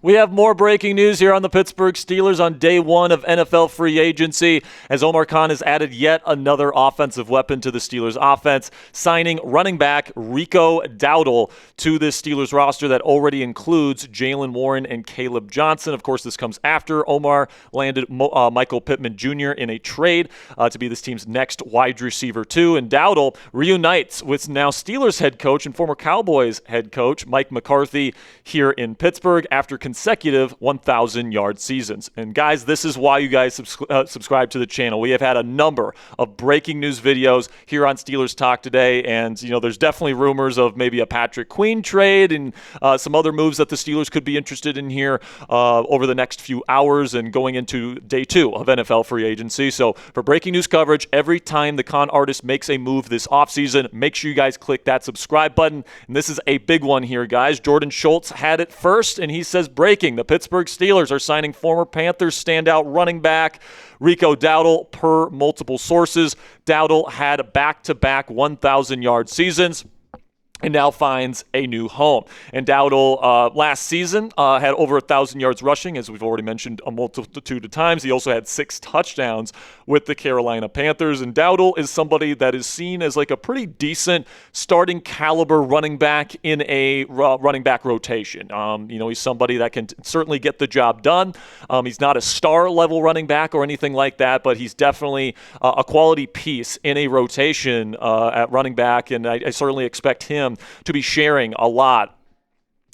We have more breaking news here on the Pittsburgh Steelers on day one of NFL free agency, as Omar has added yet another offensive weapon to the Steelers offense, signing running back Rico Dowdle to this Steelers roster that already includes Jaylen Warren and Caleb Johnson. Of course, this comes after Omar landed Michael Pittman Jr. in a trade to be this team's next wide receiver too. And Dowdle reunites with now Steelers head coach and former Cowboys head coach Mike McCarthy here in Pittsburgh after consecutive 1,000-yard seasons. And guys, this is why you guys subscribe to the channel. We have had a number of breaking news videos here on Steelers Talk today, and there's definitely rumors of maybe a Patrick Queen trade and some other moves that the Steelers could be interested in here over the next few hours and going into day two of NFL free agency. So for breaking news coverage, every time the con artist makes a move this offseason, make sure you guys click that subscribe button. And this is a big one here, guys. Jordan Schultz had it first, and he says, breaking, the Pittsburgh Steelers are signing former Panthers standout running back Rico Dowdle per multiple sources. Dowdle had back-to-back 1,000-yard seasons and now finds a new home. And Dowdle last season had over 1,000 yards rushing, as we've already mentioned a multitude of times. He also had 6 touchdowns with the Carolina Panthers. And Dowdle is somebody that is seen as like a pretty decent starting caliber running back in a running back rotation. He's somebody that can certainly get the job done. He's not a star level running back or anything like that, but he's definitely a quality piece in a rotation at running back. And I certainly expect him to be sharing a lot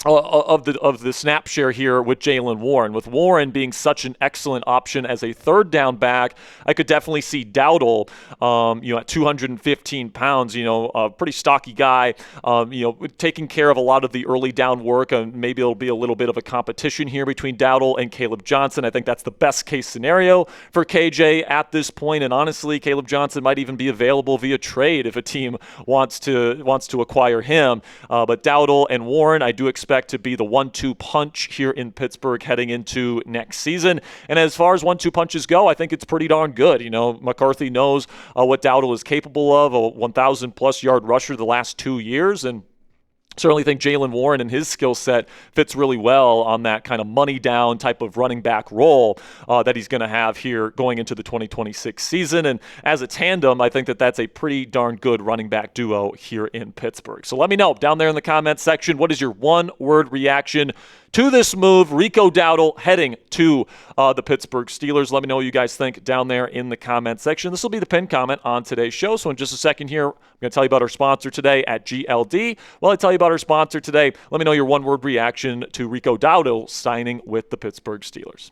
of the snap share here with Jaylen Warren. With Warren being such an excellent option as a third down back, I could definitely see Dowdle, at 215 pounds, a pretty stocky guy, taking care of a lot of the early down work. Maybe it'll be a little bit of a competition here between Dowdle and Caleb Johnson. I think that's the best case scenario for KJ at this point. And honestly, Caleb Johnson might even be available via trade if a team wants to acquire him. But Dowdle and Warren, I do expect to be the 1-2 punch here in Pittsburgh heading into next season. And as far as 1-2 punches go, I think it's pretty darn good. McCarthy knows what Dowdle is capable of, a 1,000-plus yard rusher the last 2 years, and certainly think Jaylen Warren and his skill set fits really well on that kind of money down type of running back role that he's going to have here going into the 2026 season. And as a tandem, I think that that's a pretty darn good running back duo here in Pittsburgh. So let me know down there in the comments section, what is your one-word reaction to this move, Rico Dowdle heading to the Pittsburgh Steelers? Let me know what you guys think down there in the comment section. This will be the pinned comment on today's show. So in just a second here, I'm going to tell you about our sponsor today at GLD. While I tell you about our sponsor today, let me know your one-word reaction to Rico Dowdle signing with the Pittsburgh Steelers.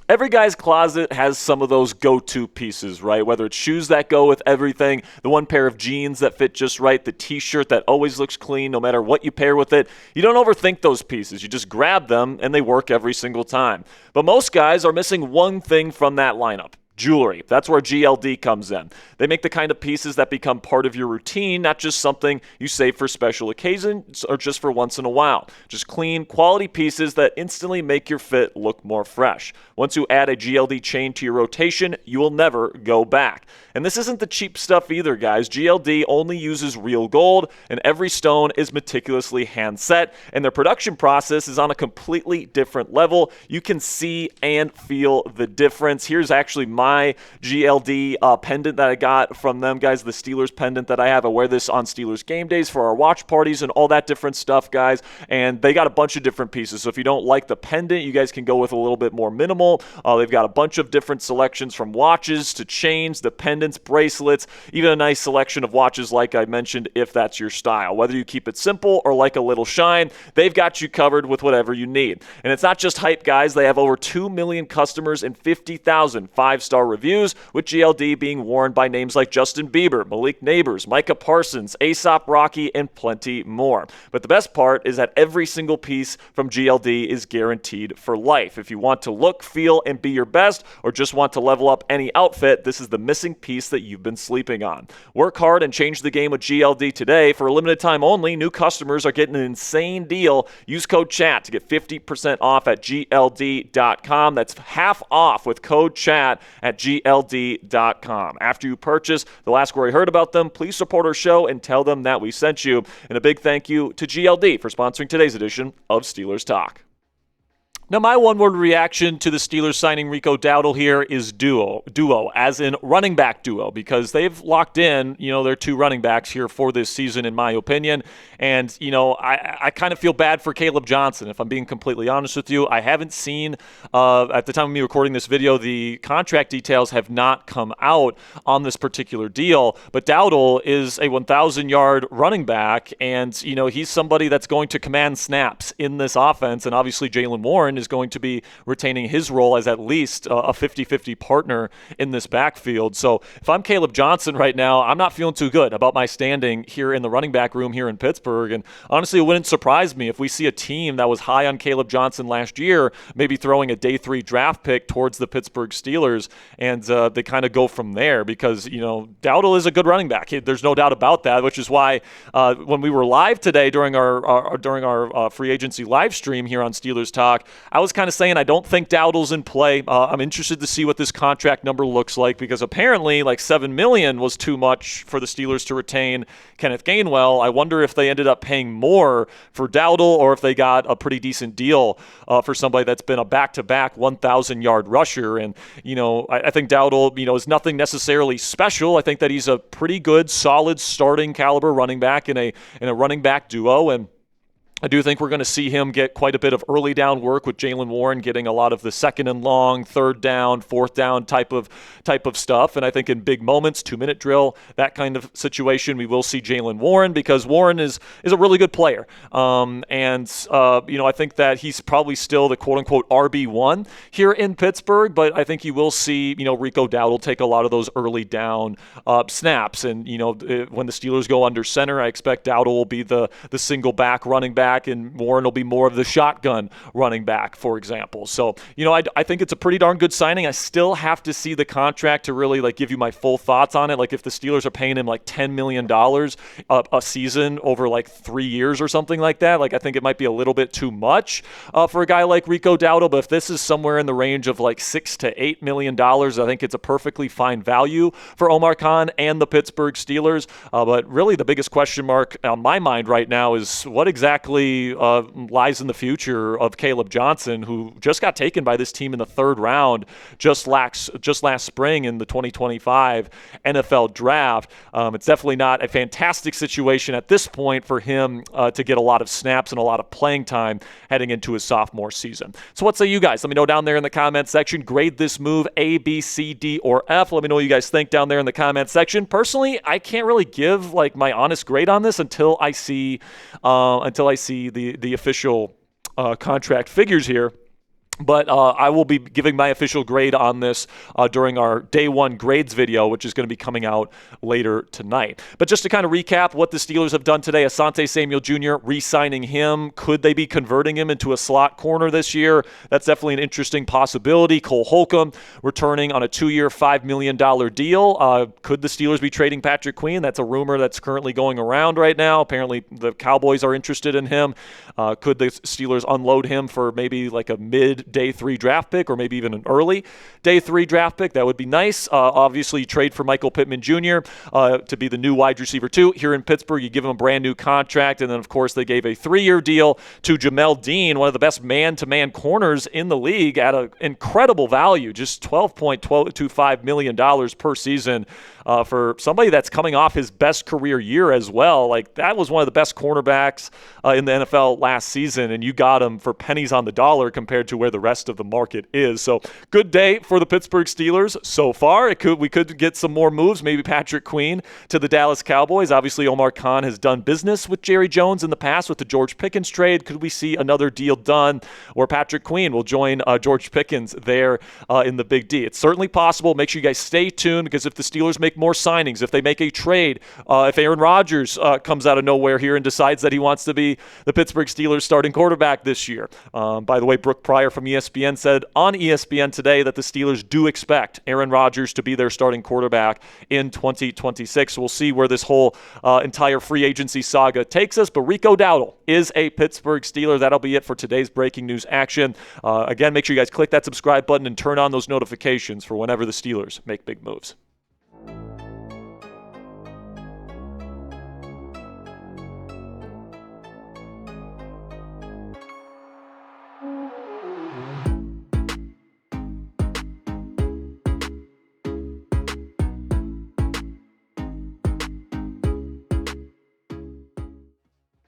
Every guy's closet has some of those go-to pieces, right? Whether it's shoes that go with everything, the one pair of jeans that fit just right, the t-shirt that always looks clean no matter what you pair with it. You don't overthink those pieces. You just grab them and they work every single time. But most guys are missing one thing from that lineup: jewelry. That's where GLD comes in. They make the kind of pieces that become part of your routine, not just something you save for special occasions or just for once in a while. Just clean, quality pieces that instantly make your fit look more fresh. Once you add a GLD chain to your rotation, you will never go back. And this isn't the cheap stuff either, guys. GLD only uses real gold, and every stone is meticulously hand set, and their production process is on a completely different level. You can see and feel the difference. Here's actually my GLD pendant that I got from them, guys, the Steelers pendant that I have. I wear this on Steelers game days for our watch parties and all that different stuff, guys, and they got a bunch of different pieces. So if you don't like the pendant, you guys can go with a little bit more minimal. They've got a bunch of different selections from watches to chains, the pendants, bracelets, even a nice selection of watches like I mentioned if that's your style. Whether you keep it simple or like a little shine, they've got you covered with whatever you need. And it's not just hype, guys. They have over 2 million customers and 50,000 five-star reviews, with GLD being worn by names like Justin Bieber, Malik Neighbors, Micah Parsons, A$AP Rocky, and plenty more. But the best part is that every single piece from GLD is guaranteed for life. If you want to look, feel, and be your best, or just want to level up any outfit, this is the missing piece that you've been sleeping on. Work hard and change the game with GLD today. For a limited time only, new customers are getting an insane deal. Use code CHAT to get 50% off at GLD.com. That's half off with code CHAT at GLD.com. After you purchase, they'll ask where you heard about them. Please support our show and tell them that we sent you. And a big thank you to GLD for sponsoring today's edition of Steelers Talk. Now, my one-word reaction to the Steelers signing Rico Dowdle here is duo, as in running back duo, because they've locked in, their two running backs here for this season, in my opinion. And, I kind of feel bad for Caleb Johnson, if I'm being completely honest with you. I haven't seen, at the time of me recording this video, the contract details have not come out on this particular deal. But Dowdle is a 1,000-yard running back, and, he's somebody that's going to command snaps in this offense. And obviously, Jaylen Warren is going to be retaining his role as at least a 50-50 partner in this backfield. So if I'm Caleb Johnson right now, I'm not feeling too good about my standing here in the running back room here in Pittsburgh. And honestly, it wouldn't surprise me if we see a team that was high on Caleb Johnson last year maybe throwing a day 3 draft pick towards the Pittsburgh Steelers, and they kind of go from there, because Dowdle is a good running back. There's no doubt about that, which is why when we were live today during our free agency live stream here on Steelers Talk, I was kind of saying I don't think Dowdle's in play. I'm interested to see what this contract number looks like, because apparently like $7 million was too much for the Steelers to retain Kenneth Gainwell. I wonder if they ended up paying more for Dowdle, or if they got a pretty decent deal for somebody that's been a back-to-back 1,000-yard rusher. And, I think Dowdle, is nothing necessarily special. I think that he's a pretty good, solid, starting caliber running back in a running back duo. And I do think we're going to see him get quite a bit of early down work, with Jaylen Warren getting a lot of the second and long, third down, fourth down type of stuff. And I think in big moments, 2-minute drill, that kind of situation, we will see Jaylen Warren, because Warren is a really good player. I think that he's probably still the quote-unquote RB1 here in Pittsburgh, but I think you will see, Rico Dowdle take a lot of those early down snaps. And, when the Steelers go under center, I expect Dowdle will be the single back running back, and Warren will be more of the shotgun running back, for example. So, I think it's a pretty darn good signing. I still have to see the contract to really give you my full thoughts on it. Like, if the Steelers are paying him $10 million a season over 3 years or something like that, I think it might be a little bit too much for a guy like Rico Dowdle. But if this is somewhere in the range of $6 to $8 million, I think it's a perfectly fine value for Omar Khan and the Pittsburgh Steelers. But really, the biggest question mark on my mind right now is what exactly lies in the future of Caleb Johnson, who just got taken by this team in the 3rd round just last spring in the 2025 NFL Draft. It's definitely not a fantastic situation at this point for him to get a lot of snaps and a lot of playing time heading into his sophomore season. So what say you guys? Let me know down there in the comment section. Grade this move A, B, C, D, or F. Let me know what you guys think down there in the comment section. Personally, I can't really give my honest grade on this until I see the official contract figures here. But I will be giving my official grade on this during our Day 1 grades video, which is going to be coming out later tonight. But just to kind of recap what the Steelers have done today, Asante Samuel Jr., re-signing him. Could they be converting him into a slot corner this year? That's definitely an interesting possibility. Cole Holcomb returning on a 2-year, $5 million deal. Could the Steelers be trading Patrick Queen? That's a rumor that's currently going around right now. Apparently, the Cowboys are interested in him. Could the Steelers unload him for maybe a mid-day 3 draft pick, or maybe even an early day 3 draft pick? That would be nice. Obviously, trade for Michael Pittman Jr. To be the new wide receiver 2 here in Pittsburgh. You give him a brand new contract, and then, of course, they gave a 3-year deal to Jamel Dean, one of the best man-to-man corners in the league, at an incredible value, just $12.25 million per season. For somebody that's coming off his best career year as well. That was one of the best cornerbacks in the NFL last season, and you got him for pennies on the dollar compared to where the rest of the market is. So good day for the Pittsburgh Steelers so far. We could get some more moves, maybe Patrick Queen to the Dallas Cowboys. Obviously, Omar Khan has done business with Jerry Jones in the past with the George Pickens trade. Could we see another deal done where Patrick Queen will join George Pickens there in the Big D? It's certainly possible. Make sure you guys stay tuned, because if the Steelers make more signings, if they make a trade, if Aaron Rodgers comes out of nowhere here and decides that he wants to be the Pittsburgh Steelers starting quarterback this year. By the way, Brooke Pryor from ESPN said on ESPN today that the Steelers do expect Aaron Rodgers to be their starting quarterback in 2026. We'll see where this whole entire free agency saga takes us, but Rico Dowdle is a Pittsburgh Steeler. That'll be it for today's breaking news action. Again, make sure you guys click that subscribe button and turn on those notifications for whenever the Steelers make big moves.